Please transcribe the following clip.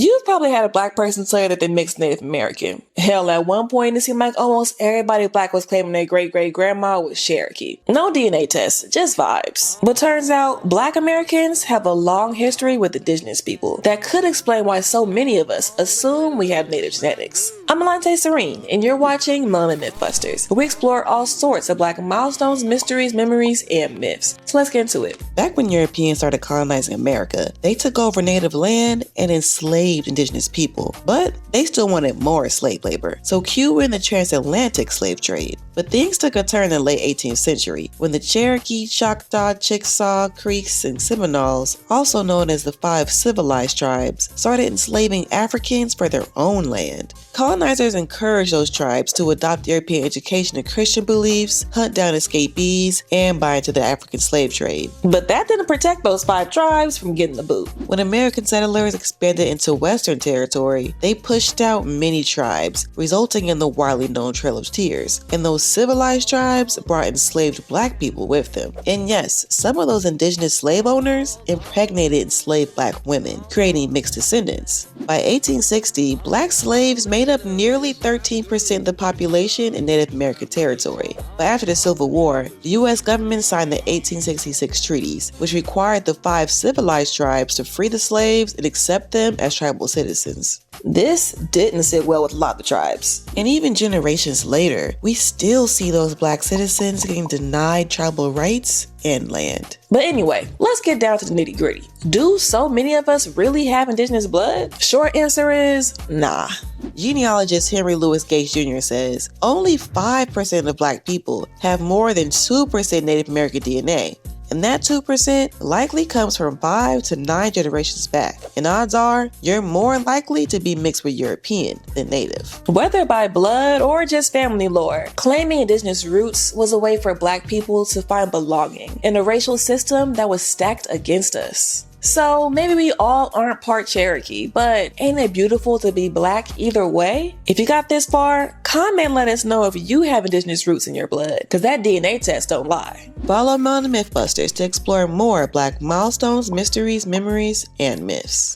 You've probably had a black person tell you that they mixed Native American. Hell, at one point it seemed like almost everybody black was claiming their great-great-grandma was Cherokee. No DNA test, just vibes. But turns out, black Americans have a long history with indigenous people that could explain why so many of us assume we have native genetics. I'm Alante Serene, and you're watching Melanin Mythbusters, where we explore all sorts of black milestones, mysteries, memories, and myths. So let's get into it. Back when Europeans started colonizing America, they took over native land and enslaved indigenous people, but they still wanted more slave labor. So cue in the transatlantic slave trade. But things took a turn in the late 18th century when the Cherokee, Choctaw, Chickasaw, Creeks, and Seminoles, also known as the 5 civilized tribes, started enslaving Africans for their own land. Colonizers encouraged those tribes to adopt European education and Christian beliefs, hunt down escapees, and buy into the African slave trade. But that didn't protect those 5 tribes from getting the boot. When American settlers expanded into Western territory, they pushed out many tribes, resulting in the widely known Trail of Tears, and those civilized tribes brought enslaved black people with them. And yes, some of those indigenous slave owners impregnated enslaved black women, creating mixed descendants. By 1860, black slaves made up nearly 13% of the population in Native American territory. But after the Civil War, the US government signed the 1866 treaties, which required the 5 civilized tribes to free the slaves and accept them as tribal citizens. This didn't sit well with a lot of the tribes. And even generations later, we still see those black citizens getting denied tribal rights and land. But anyway, let's get down to the nitty gritty. Do so many of us really have indigenous blood? Short answer is nah. Genealogist Henry Louis Gates Jr. says only 5% of black people have more than 2% Native American DNA. And that 2% likely comes from 5 to 9 generations back. And odds are, you're more likely to be mixed with European than Native. Whether by blood or just family lore, claiming indigenous roots was a way for black people to find belonging in a racial system that was stacked against us. So maybe we all aren't part Cherokee, but ain't it beautiful to be black either way? If you got this far, comment and let us know if you have indigenous roots in your blood, cause that DNA test don't lie. Follow Melanin Mythbusters to explore more black milestones, mysteries, memories, and myths.